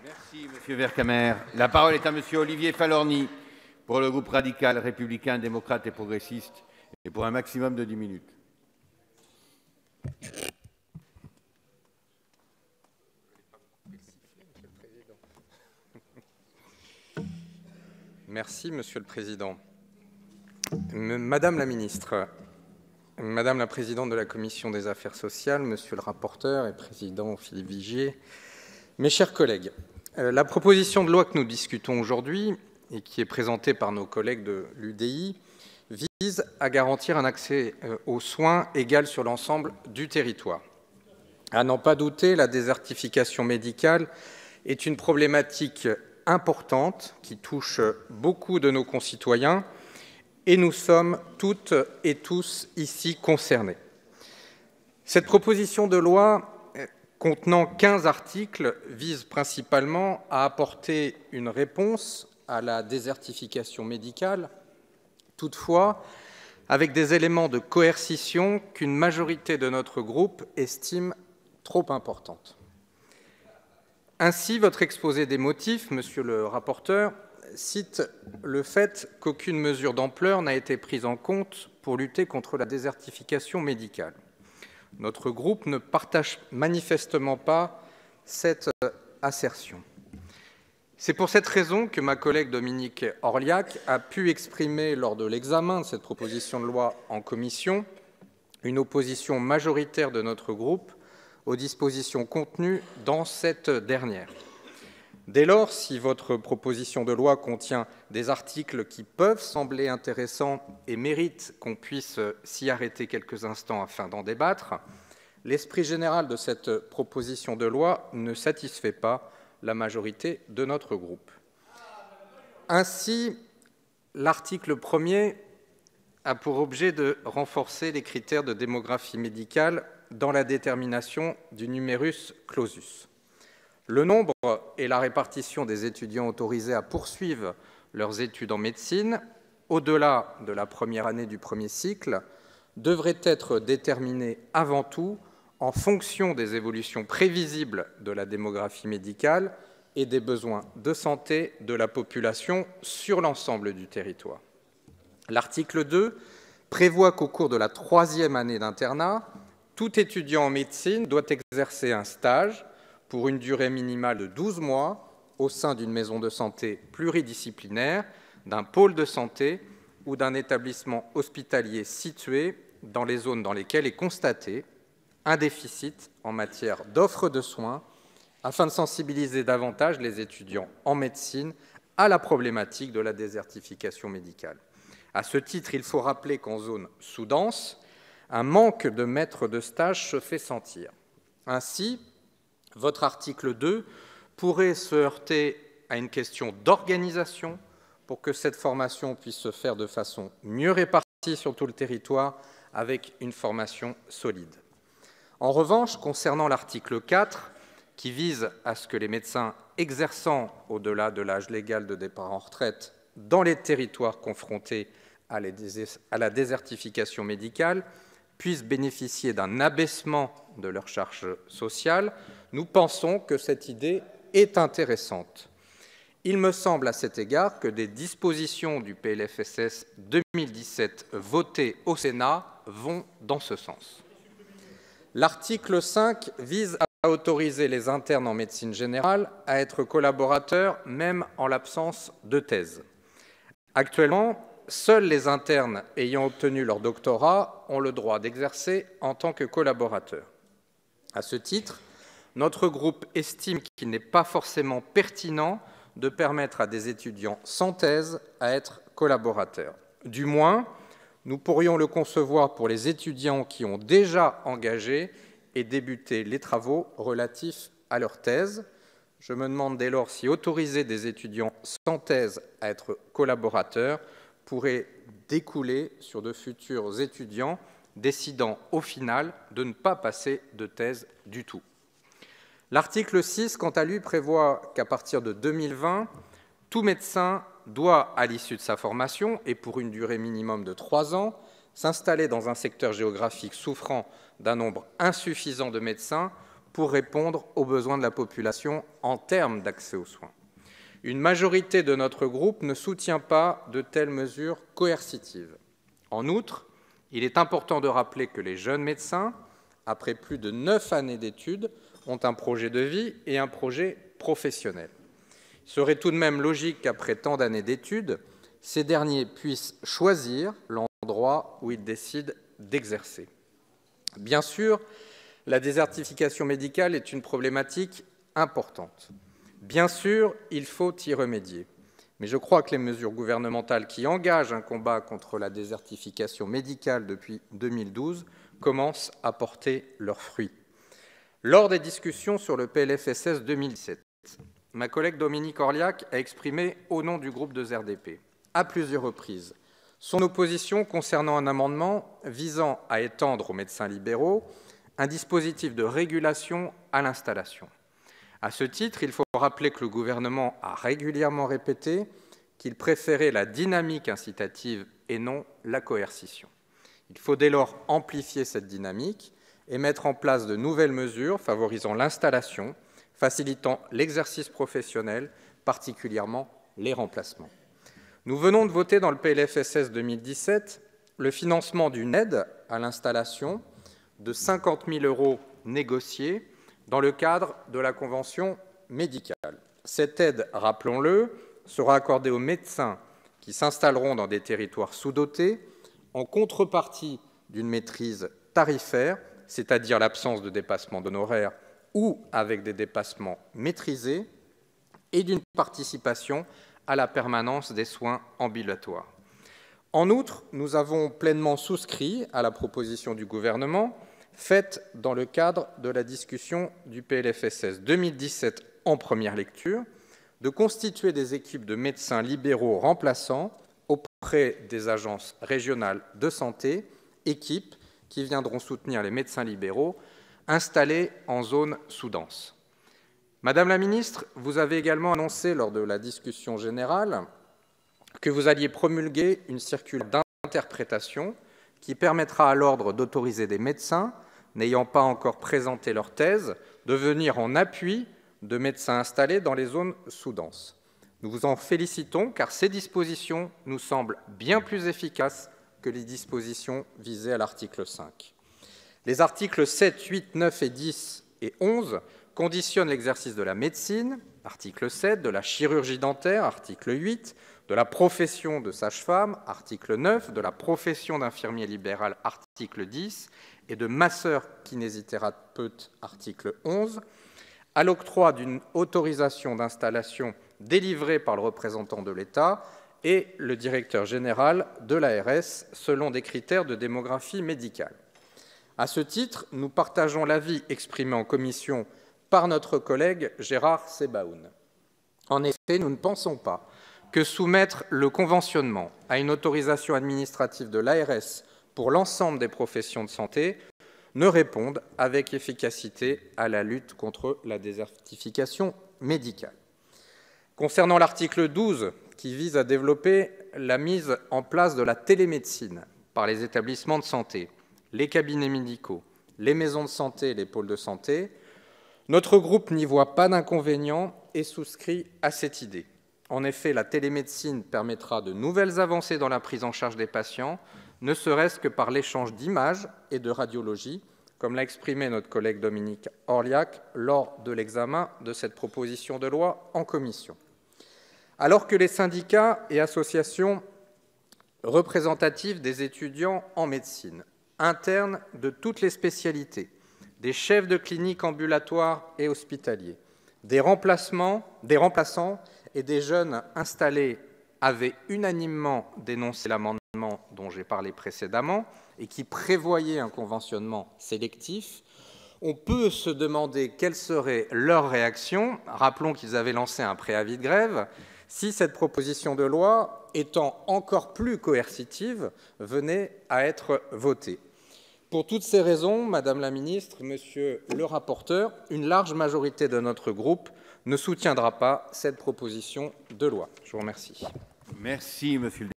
Merci, Monsieur Vercamer. La parole est à Monsieur Olivier Falorni pour le groupe radical, républicain, démocrate et progressiste, et pour un maximum de 10 minutes. Merci, Monsieur le Président. Madame la Ministre, Madame la Présidente de la Commission des Affaires sociales, Monsieur le rapporteur et Président Philippe Vigier, mes chers collègues, la proposition de loi que nous discutons aujourd'hui et qui est présentée par nos collègues de l'UDI vise à garantir un accès aux soins égal sur l'ensemble du territoire. À n'en pas douter, la désertification médicale est une problématique importante qui touche beaucoup de nos concitoyens et nous sommes toutes et tous ici concernés. Cette proposition de loi contenant 15 articles vise principalement à apporter une réponse à la désertification médicale, toutefois avec des éléments de coercition qu'une majorité de notre groupe estime trop importantes. Ainsi, votre exposé des motifs, Monsieur le rapporteur, cite le fait qu'aucune mesure d'ampleur n'a été prise en compte pour lutter contre la désertification médicale. Notre groupe ne partage manifestement pas cette assertion. C'est pour cette raison que ma collègue Dominique Orliac a pu exprimer lors de l'examen de cette proposition de loi en commission une opposition majoritaire de notre groupe aux dispositions contenues dans cette dernière. Dès lors, si votre proposition de loi contient des articles qui peuvent sembler intéressants et méritent qu'on puisse s'y arrêter quelques instants afin d'en débattre, l'esprit général de cette proposition de loi ne satisfait pas la majorité de notre groupe. Ainsi, l'article 1er a pour objet de renforcer les critères de démographie médicale dans la détermination du numerus clausus. Le nombre et la répartition des étudiants autorisés à poursuivre leurs études en médecine, au-delà de la première année du premier cycle, devraient être déterminés avant tout en fonction des évolutions prévisibles de la démographie médicale et des besoins de santé de la population sur l'ensemble du territoire. L'article 2 prévoit qu'au cours de la troisième année d'internat, tout étudiant en médecine doit exercer un stage pour une durée minimale de 12 mois au sein d'une maison de santé pluridisciplinaire, d'un pôle de santé ou d'un établissement hospitalier situé dans les zones dans lesquelles est constaté un déficit en matière d'offre de soins afin de sensibiliser davantage les étudiants en médecine à la problématique de la désertification médicale. À ce titre, il faut rappeler qu'en zone sous-dense, un manque de maîtres de stage se fait sentir. Ainsi, votre article 2 pourrait se heurter à une question d'organisation pour que cette formation puisse se faire de façon mieux répartie sur tout le territoire avec une formation solide. En revanche, concernant l'article 4, qui vise à ce que les médecins exerçant au-delà de l'âge légal de départ en retraite dans les territoires confrontés à la désertification médicale puissent bénéficier d'un abaissement de leurs charges sociales, nous pensons que cette idée est intéressante. Il me semble à cet égard que des dispositions du PLFSS 2017 votées au Sénat vont dans ce sens. L'article 5 vise à autoriser les internes en médecine générale à être collaborateurs même en l'absence de thèse. Actuellement, seuls les internes ayant obtenu leur doctorat ont le droit d'exercer en tant que collaborateurs. À ce titre, notre groupe estime qu'il n'est pas forcément pertinent de permettre à des étudiants sans thèse à être collaborateurs. Du moins, nous pourrions le concevoir pour les étudiants qui ont déjà engagé et débuté les travaux relatifs à leur thèse. Je me demande dès lors si autoriser des étudiants sans thèse à être collaborateurs pourrait découler sur de futurs étudiants décidant au final de ne pas passer de thèse du tout. L'article 6, quant à lui, prévoit qu'à partir de 2020, tout médecin doit, à l'issue de sa formation, et pour une durée minimum de 3 ans, s'installer dans un secteur géographique souffrant d'un nombre insuffisant de médecins pour répondre aux besoins de la population en termes d'accès aux soins. Une majorité de notre groupe ne soutient pas de telles mesures coercitives. En outre, il est important de rappeler que les jeunes médecins, après plus de 9 années d'études, ont un projet de vie et un projet professionnel. Il serait tout de même logique qu'après tant d'années d'études, ces derniers puissent choisir l'endroit où ils décident d'exercer. Bien sûr, la désertification médicale est une problématique importante. Bien sûr, il faut y remédier. Mais je crois que les mesures gouvernementales qui engagent un combat contre la désertification médicale depuis 2012 commencent à porter leurs fruits. Lors des discussions sur le PLFSS 2017, ma collègue Dominique Orliac a exprimé au nom du groupe de RDP, à plusieurs reprises, son opposition concernant un amendement visant à étendre aux médecins libéraux un dispositif de régulation à l'installation. À ce titre, il faut rappeler que le gouvernement a régulièrement répété qu'il préférait la dynamique incitative et non la coercition. Il faut dès lors amplifier cette dynamique et mettre en place de nouvelles mesures favorisant l'installation, facilitant l'exercice professionnel, particulièrement les remplacements. Nous venons de voter dans le PLFSS 2017 le financement d'une aide à l'installation de 50 000 € négociée dans le cadre de la convention médicale. Cette aide, rappelons-le, sera accordée aux médecins qui s'installeront dans des territoires sous-dotés en contrepartie d'une maîtrise tarifaire, c'est-à-dire l'absence de dépassement d'honoraires ou avec des dépassements maîtrisés, et d'une participation à la permanence des soins ambulatoires. En outre, nous avons pleinement souscrit à la proposition du gouvernement faite dans le cadre de la discussion du PLFSS 2017 en première lecture, de constituer des équipes de médecins libéraux remplaçants auprès des agences régionales de santé, équipes qui viendront soutenir les médecins libéraux installés en zone sous-dense. Madame la ministre, vous avez également annoncé lors de la discussion générale que vous alliez promulguer une circulaire d'interprétation qui permettra à l'ordre d'autoriser des médecins n'ayant pas encore présenté leur thèse de venir en appui de médecins installés dans les zones sous-denses. Nous vous en félicitons car ces dispositions nous semblent bien plus efficaces que les dispositions visées à l'article 5. Les articles 7, 8, 9 et 10 et 11 conditionnent l'exercice de la médecine, article 7, de la chirurgie dentaire, article 8, de la profession de sage-femme, article 9, de la profession d'infirmier libéral, article 10, et de masseur-kinésithérapeute, article 11, à l'octroi d'une autorisation d'installation délivrée par le représentant de l'État et le directeur général de l'ARS selon des critères de démographie médicale. À ce titre, nous partageons l'avis exprimé en commission par notre collègue Gérard Sebaoun. En effet, nous ne pensons pas que soumettre le conventionnement à une autorisation administrative de l'ARS pour l'ensemble des professions de santé ne réponde avec efficacité à la lutte contre la désertification médicale. Concernant l'article 12, qui vise à développer la mise en place de la télémédecine par les établissements de santé, les cabinets médicaux, les maisons de santé et les pôles de santé, notre groupe n'y voit pas d'inconvénient et souscrit à cette idée. En effet, la télémédecine permettra de nouvelles avancées dans la prise en charge des patients, ne serait-ce que par l'échange d'images et de radiologie, comme l'a exprimé notre collègue Dominique Orliac lors de l'examen de cette proposition de loi en commission. Alors que les syndicats et associations représentatives des étudiants en médecine, internes de toutes les spécialités, des chefs de cliniques ambulatoires et hospitaliers, des remplaçants et des jeunes installés avaient unanimement dénoncé l'amendement dont j'ai parlé précédemment et qui prévoyait un conventionnement sélectif, on peut se demander quelle serait leur réaction, rappelons qu'ils avaient lancé un préavis de grève, si cette proposition de loi, étant encore plus coercitive, venait à être votée. Pour toutes ces raisons, Madame la Ministre, Monsieur le rapporteur, une large majorité de notre groupe ne soutiendra pas cette proposition de loi. Je vous remercie. Merci, Monsieur le